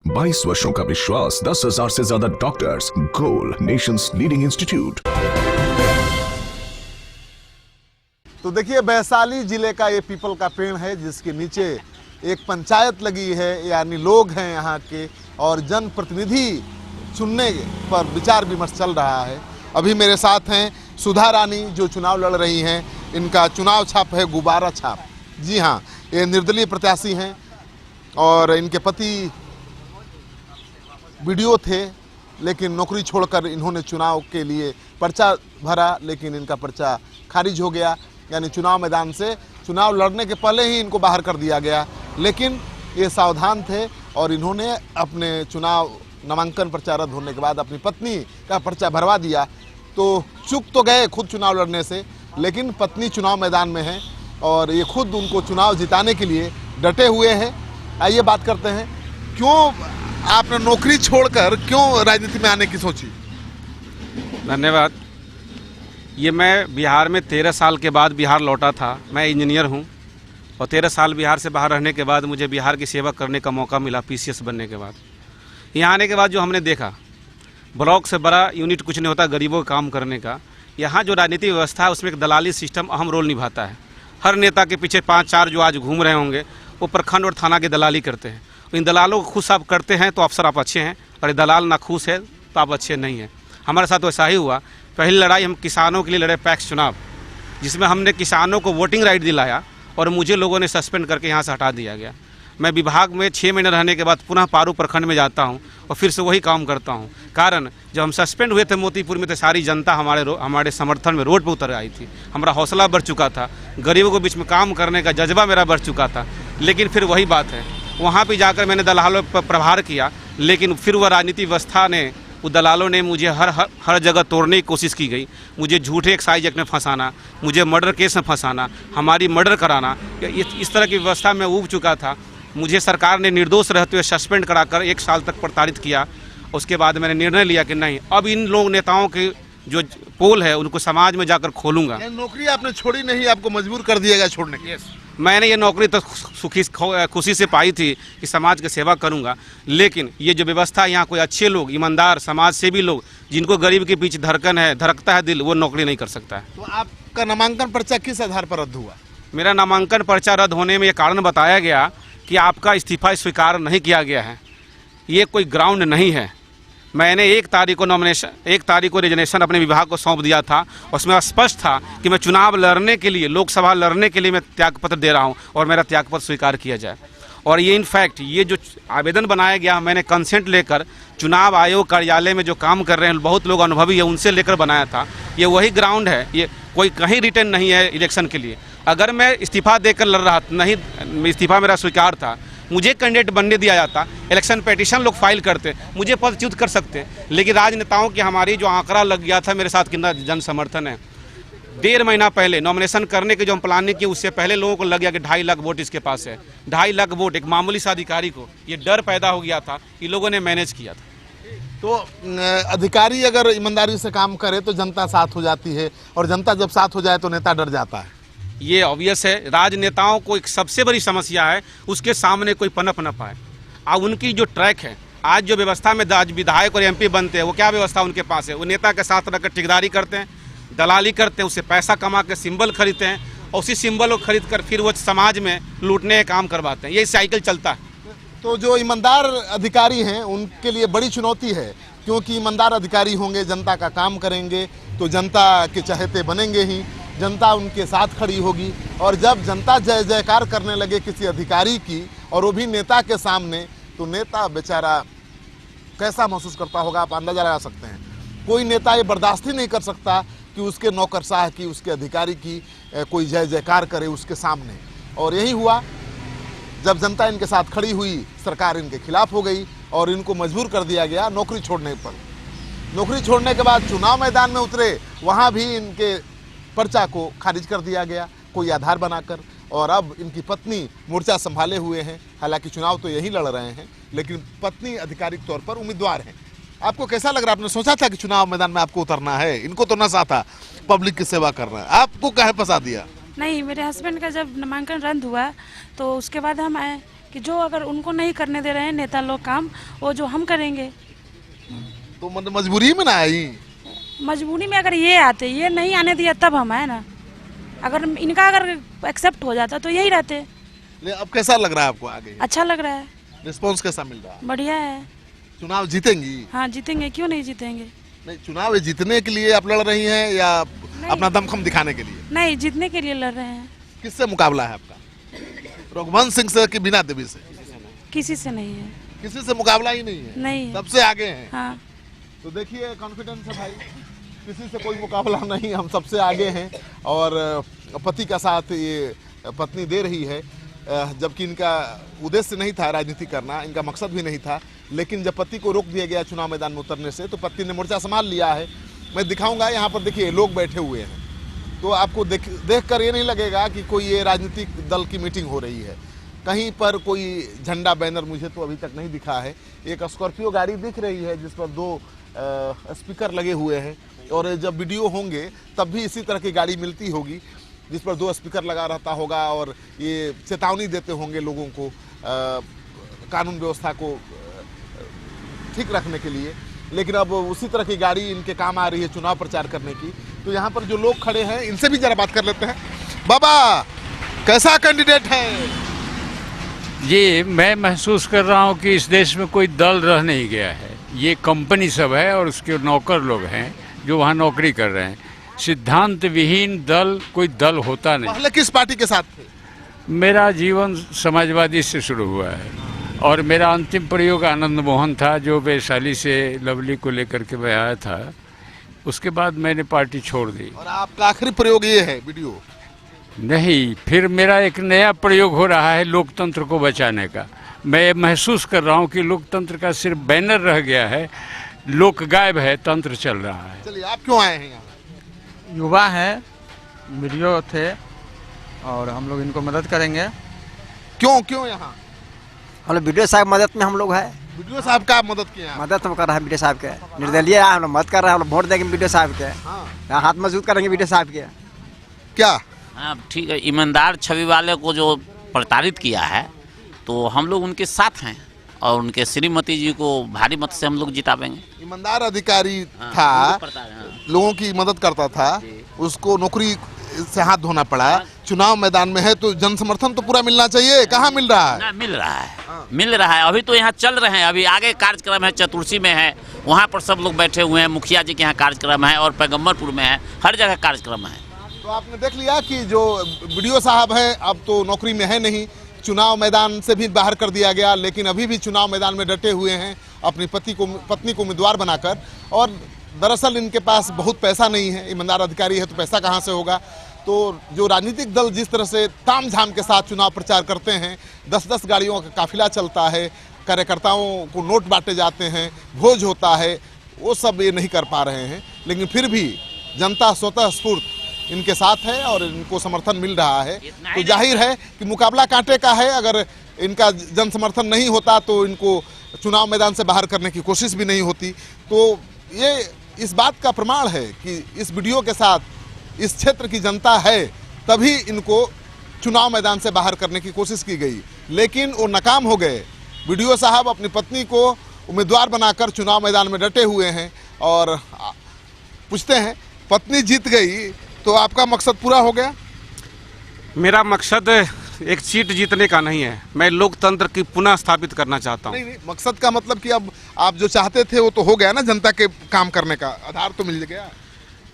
22 वर्षों का विश्वास, 10,000 से ज्यादा डॉक्टर्स, गोल नेशंस लीडिंग इंस्टीट्यूट। तो देखिए, वैशाली जिले का ये पीपल का पेड़ है जिसके नीचे एक पंचायत लगी है, यानी लोग हैं यहाँ के और जनप्रतिनिधि चुनने पर विचार विमर्श चल रहा है। अभी मेरे साथ हैं सुधा रानी जो चुनाव लड़ रही हैं। इनका चुनाव छाप है गुब्बारा छाप। जी हाँ, ये निर्दलीय प्रत्याशी हैं और इनके पति वीडियो थे, लेकिन नौकरी छोड़कर इन्होंने चुनाव के लिए पर्चा भरा, लेकिन इनका पर्चा खारिज हो गया, यानी चुनाव मैदान से चुनाव लड़ने के पहले ही इनको बाहर कर दिया गया। लेकिन ये सावधान थे और इन्होंने अपने चुनाव नामांकन पर्चा रद्द होने के बाद अपनी पत्नी का पर्चा भरवा दिया। तो चूक तो गए खुद चुनाव लड़ने से, लेकिन पत्नी चुनाव मैदान में है और ये खुद उनको चुनाव जिताने के लिए डटे हुए हैं। आइए बात करते हैं, क्यों आपने नौकरी छोड़कर क्यों राजनीति में आने की सोची? धन्यवाद। ये मैं बिहार में 13 साल के बाद बिहार लौटा था। मैं इंजीनियर हूँ और 13 साल बिहार से बाहर रहने के बाद मुझे बिहार की सेवा करने का मौका मिला पीसीएस बनने के बाद। यहाँ आने के बाद जो हमने देखा, ब्लॉक से बड़ा यूनिट कुछ नहीं होता गरीबों का काम करने का। यहाँ जो राजनीतिक व्यवस्था है उसमें एक दलाली सिस्टम अहम रोल निभाता है। हर नेता के पीछे 5-4 जो आज घूम रहे होंगे वो प्रखंड और थाना की दलाली करते हैं। इन दलालों को खुश आप करते हैं तो अफसर आप अच्छे हैं, और दलाल ना खुश है तो आप अच्छे नहीं हैं। हमारे साथ वैसा ही हुआ। पहली लड़ाई हम किसानों के लिए लड़े, पैक्स चुनाव, जिसमें हमने किसानों को वोटिंग राइट दिलाया और मुझे लोगों ने सस्पेंड करके यहाँ से हटा दिया गया। मैं विभाग में 6 महीने रहने के बाद पुनः पारू प्रखंड में जाता हूँ और फिर से वही काम करता हूँ। कारण जब हम सस्पेंड हुए थे मोतीपुर में तो सारी जनता हमारे समर्थन में रोड पर उतर आई थी। हमारा हौसला बढ़ चुका था, गरीबों के बीच में काम करने का जज्बा मेरा बढ़ चुका था। लेकिन फिर वही बात है, वहाँ पे जाकर मैंने दलालों पर प्रहार किया, लेकिन फिर वह राजनीतिक व्यवस्था ने, वो दलालों ने मुझे हर जगह तोड़ने की कोशिश की गई। मुझे झूठे एक्साइज एक्ट में फंसाना, मुझे मर्डर केस में फंसाना, हमारी मर्डर कराना, इस तरह की व्यवस्था में ऊब चुका था। मुझे सरकार ने निर्दोष रहते हुए सस्पेंड कराकर 1 साल तक प्रताड़ित किया। उसके बाद मैंने निर्णय लिया कि नहीं, अब इन लोग नेताओं के जो पोल है उनको समाज में जाकर खोलूंगा। नौकरी आपने छोड़ी नहीं, आपको मजबूर कर दिया गया छोड़ने के? मैंने ये नौकरी तो खुशी से पाई थी कि समाज की सेवा करूंगा, लेकिन ये जो व्यवस्था, यहाँ कोई अच्छे लोग, ईमानदार, समाज सेवी लोग, जिनको गरीब के पीछे धड़कता है दिल, वो नौकरी नहीं कर सकता है। तो आपका नामांकन पर्चा किस आधार पर रद्द हुआ? मेरा नामांकन पर्चा रद्द होने में ये कारण बताया गया कि आपका इस्तीफा स्वीकार नहीं किया गया है। ये कोई ग्राउंड नहीं है। मैंने 1 तारीख को रिजनेशन अपने विभाग को सौंप दिया था। उसमें स्पष्ट था कि मैं चुनाव लड़ने के लिए, लोकसभा लड़ने के लिए मैं त्यागपत्र दे रहा हूं और मेरा त्यागपत्र स्वीकार किया जाए। और ये इनफैक्ट ये जो आवेदन बनाया गया, मैंने कंसेंट लेकर चुनाव आयोग कार्यालय में जो काम कर रहे हैं, बहुत लोग अनुभवी है, उनसे लेकर बनाया था। ये वही ग्राउंड है, ये कोई कहीं रिटर्न नहीं है इलेक्शन के लिए। अगर मैं इस्तीफा देकर लड़ रहा नहीं, इस्तीफा मेरा स्वीकार था, मुझे कैंडिडेट बनने दिया जाता, इलेक्शन पिटीशन लोग फाइल करते, मुझे पदच्युत कर सकते। लेकिन राजनेताओं की हमारी जो आंकड़ा लग गया था, मेरे साथ कितना जन समर्थन है। 1.5 महीना पहले नॉमिनेशन करने के जो हम प्लानिंग किए, उससे पहले लोगों को लग गया कि 2.5 लाख वोट इसके पास है। 2.5 लाख वोट एक मामूली सा अधिकारी को, ये डर पैदा हो गया था। ये लोगों ने मैनेज किया था। तो अधिकारी अगर ईमानदारी से काम करे तो जनता साथ हो जाती है, और जनता जब साथ हो जाए तो नेता डर जाता है। ये ऑब्वियस है। राजनेताओं को एक सबसे बड़ी समस्या है, उसके सामने कोई पनप न पाए। अब उनकी जो ट्रैक है, आज जो व्यवस्था में विधायक और एमपी बनते हैं, वो क्या व्यवस्था उनके पास है? वो नेता के साथ रहकर ठेकेदारी करते हैं, दलाली करते हैं, उससे पैसा कमा के सिंबल खरीदते हैं और उसी सिंबल को खरीद कर फिर वो समाज में लूटने का काम करवाते हैं। ये साइकिल चलता है। तो जो ईमानदार अधिकारी हैं उनके लिए बड़ी चुनौती है, क्योंकि ईमानदार अधिकारी होंगे, जनता का काम करेंगे तो जनता के चहेते बनेंगे ही, जनता उनके साथ खड़ी होगी। और जब जनता जय जयकार करने लगे किसी अधिकारी की, और वो भी नेता के सामने, तो नेता बेचारा कैसा महसूस करता होगा, आप अंदाजा लगा सकते हैं। कोई नेता ये बर्दाश्त ही नहीं कर सकता कि उसके नौकरशाह की, उसके अधिकारी की कोई जय जयकार करे उसके सामने। और यही हुआ, जब जनता इनके साथ खड़ी हुई, सरकार इनके खिलाफ हो गई और इनको मजबूर कर दिया गया नौकरी छोड़ने पर। नौकरी छोड़ने के बाद चुनाव मैदान में उतरे, वहाँ भी इनके पर्चा को खारिज कर दिया गया कोई आधार बनाकर। और अब इनकी पत्नी मोर्चा संभाले हुए हैं। हालांकि चुनाव तो यही लड़ रहे हैं, लेकिन पत्नी आधिकारिक तौर पर उम्मीदवार हैं। आपको कैसा लग रहा है? आपने सोचा था कि चुनाव मैदान में आपको उतरना है? इनको तो नशा था पब्लिक की सेवा करना है, आपको काहे फंसा दिया? नहीं, मेरे हस्बैंड का जब नामांकन रद्द हुआ तो उसके बाद हम आए, कि जो अगर उनको नहीं करने दे रहे हैं नेता लोग काम, वो जो हम करेंगे। तो मतलब मजबूरी में ना आई? मजबूरी में अगर ये आते, ये नहीं आने दिया तब हम आए ना। अगर इनका अगर एक्सेप्ट हो जाता तो यही रहते। अब कैसा लग रहा है आपको आगे? अच्छा लग रहा है। रिस्पॉन्स कैसा मिल रहा है? बढ़िया है। चुनाव जीतेंगी? हाँ जीतेंगे, क्यों नहीं जीतेंगे। नहीं, चुनाव जीतने के लिए आप लड़ रही हैं या अपना दमखम दिखाने के लिए? नहीं, जीतने के लिए लड़ रहे हैं। किससे मुकाबला है आपका? रघुवंश सिंह से कि बीना देवी से? किसी से नहीं है। किसी से मुकाबला ही नहीं है? नहीं। सबसे आगे हैं? हाँ। तो देखिए कॉन्फिडेंस है भाई, किसी से कोई मुकाबला नहीं, हम सबसे आगे हैं। और पति का साथ ये पत्नी दे रही है, जबकि इनका उद्देश्य नहीं था राजनीति करना, इनका मकसद भी नहीं था। लेकिन जब पति को रोक दिया गया चुनाव मैदान में उतरने से, तो पत्नी ने मोर्चा संभाल लिया है। मैं दिखाऊंगा, यहाँ पर देखिए लोग बैठे हुए हैं, तो आपको देख कर ये नहीं लगेगा कि कोई ये राजनीतिक दल की मीटिंग हो रही है। कहीं पर कोई झंडा बैनर मुझे तो अभी तक नहीं दिखा है। एक स्कॉर्पियो गाड़ी दिख रही है जिस पर 2 स्पीकर लगे हुए हैं, और जब वीडियो होंगे तब भी इसी तरह की गाड़ी मिलती होगी जिस पर 2 स्पीकर लगा रहता होगा और ये चेतावनी देते होंगे लोगों को कानून व्यवस्था को ठीक रखने के लिए। लेकिन अब उसी तरह की गाड़ी इनके काम आ रही है चुनाव प्रचार करने की। तो यहाँ पर जो लोग खड़े हैं इनसे भी जरा बात कर लेते हैं। बाबा, कैसा कैंडिडेट है? जी, मैं महसूस कर रहा हूँ कि इस देश में कोई दल रह नहीं गया है। ये कंपनी सब है और उसके नौकर लोग हैं जो वहाँ नौकरी कर रहे हैं। सिद्धांत विहीन दल कोई दल होता नहीं। पहले किस पार्टी के साथ थे? मेरा जीवन समाजवादी से शुरू हुआ है और मेरा अंतिम प्रयोग आनंद मोहन था, जो वैशाली से लवली को लेकर के मैं आया था। उसके बाद मैंने पार्टी छोड़ दी। और आपका आखिरी प्रयोग ये है वीडियो? नहीं, फिर मेरा एक नया प्रयोग हो रहा है लोकतंत्र को बचाने का। मैं महसूस कर रहा हूँ कि लोकतंत्र का सिर्फ बैनर रह गया है, लोक गायब है, तंत्र चल रहा है। चलिए, आप क्यों आए हैं यहाँ? युवा हैं, वीडियो थे और हम लोग इनको मदद करेंगे। क्यों यहाँ? हम लोग वीडियो साहब मदद में हम लोग है। वीडियो साहब का आप मदद किया? मदद हम कर रहे हैं वीडियो साहब के, निर्दलीय हम लोग मदद कर रहे हैं। हम लोग वोट देंगे वीडियो साहब के। हाँ, हाथ मजबूत करेंगे वीडियो साहब के। क्या? हाँ ठीक है, ईमानदार छवि वाले को जो प्रताड़ित किया है तो हम लोग उनके साथ हैं और उनके श्रीमती जी को भारी मत से हम लोग जितावेंगे। ईमानदार अधिकारी था, लोगों की मदद करता था, उसको नौकरी से हाथ धोना पड़ा। चुनाव मैदान में है तो जन समर्थन तो पूरा मिलना चाहिए। कहाँ मिल रहा है? ना, मिल रहा है, मिल रहा है। अभी तो यहाँ चल रहे हैं, अभी आगे कार्यक्रम है, चतुर्थी में है, वहाँ पर सब लोग बैठे हुए हैं। मुखिया जी के यहाँ कार्यक्रम है और पैगम्बरपुर में है, हर जगह कार्यक्रम है। तो आपने देख लिया कि जो वीडियो साहब है अब तो नौकरी में है नहीं, चुनाव मैदान से भी बाहर कर दिया गया, लेकिन अभी भी चुनाव मैदान में डटे हुए हैं अपनी पत्नी को उम्मीदवार बनाकर। और दरअसल इनके पास बहुत पैसा नहीं है, ईमानदार अधिकारी है तो पैसा कहाँ से होगा। तो जो राजनीतिक दल जिस तरह से तामझाम के साथ चुनाव प्रचार करते हैं, 10-10 गाड़ियों का काफिला चलता है, कार्यकर्ताओं को नोट बांटे जाते हैं, भोज होता है, वो सब ये नहीं कर पा रहे हैं। लेकिन फिर भी जनता स्वतः स्फूर्त इनके साथ है और इनको समर्थन मिल रहा है। तो जाहिर है कि मुकाबला कांटे का है। अगर इनका जन समर्थन नहीं होता तो इनको चुनाव मैदान से बाहर करने की कोशिश भी नहीं होती। तो ये इस बात का प्रमाण है कि इस वीडियो के साथ इस क्षेत्र की जनता है, तभी इनको चुनाव मैदान से बाहर करने की कोशिश की गई, लेकिन वो नाकाम हो गए। वीडियो साहब अपनी पत्नी को उम्मीदवार बनाकर चुनाव मैदान में डटे हुए हैं। और पूछते हैं, पत्नी जीत गई तो आपका मकसद पूरा हो गया? मेरा मकसद एक सीट जीतने का नहीं है, मैं लोकतंत्र की पुनः स्थापित करना चाहता हूँ। नहीं, मकसद का मतलब कि अब आप जो चाहते थे वो तो हो गया ना, जनता के काम करने का आधार तो मिल गया।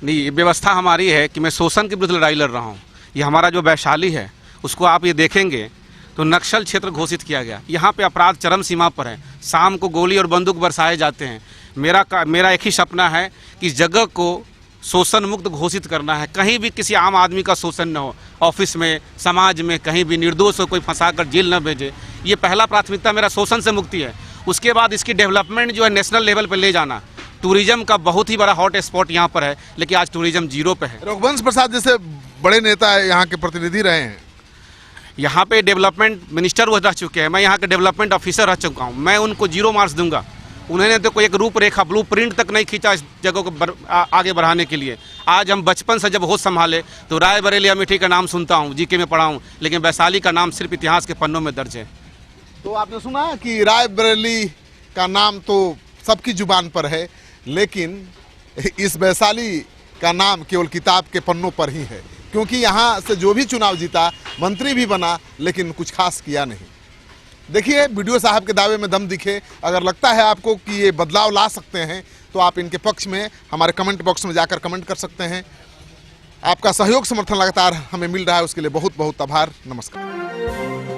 नहीं, ये व्यवस्था हमारी है कि मैं शोषण के विरुद्ध लड़ाई लड़ रहा हूँ। ये हमारा जो वैशाली है उसको आप ये देखेंगे तो नक्सल क्षेत्र घोषित किया गया। यहाँ पे अपराध चरम सीमा पर है, शाम को गोली और बंदूक बरसाए जाते हैं। मेरा एक ही सपना है कि जगह को शोषण मुक्त घोषित करना है, कहीं भी किसी आम आदमी का शोषण न हो, ऑफिस में, समाज में, कहीं भी निर्दोष हो कोई फंसाकर जेल न भेजे। ये पहला प्राथमिकता मेरा शोषण से मुक्ति है। उसके बाद इसकी डेवलपमेंट जो है नेशनल लेवल पर ले जाना। टूरिज्म का बहुत ही बड़ा हॉट स्पॉट यहाँ पर है, लेकिन आज टूरिज्म जीरो पे है। रघुवंश प्रसाद जैसे बड़े नेता यहाँ के प्रतिनिधि रहे हैं, यहाँ पे डेवलपमेंट मिनिस्टर वो रह चुके हैं, मैं यहाँ के डेवलपमेंट ऑफिसर रह चुका हूँ। मैं उनको 0 मार्क्स दूंगा। उन्होंने तो कोई एक रूपरेखा ब्लूप्रिंट तक नहीं खींचा इस जगह को आगे बढ़ाने के लिए। आज हम बचपन से जब होश संभाले तो रायबरेली अमेठी का नाम सुनता हूँ, जीके में पढ़ा हूँ, लेकिन वैशाली का नाम सिर्फ इतिहास के पन्नों में दर्ज है। तो आपने सुना कि रायबरेली का नाम तो सबकी जुबान पर है, लेकिन इस वैशाली का नाम केवल किताब के पन्नों पर ही है, क्योंकि यहाँ से जो भी चुनाव जीता, मंत्री भी बना, लेकिन कुछ खास किया नहीं। देखिए, वीडियो साहब के दावे में दम दिखे। अगर लगता है आपको कि ये बदलाव ला सकते हैं तो आप इनके पक्ष में हमारे कमेंट बॉक्स में जाकर कमेंट कर सकते हैं। आपका सहयोग समर्थन लगातार हमें मिल रहा है, उसके लिए बहुत बहुत आभार। नमस्कार।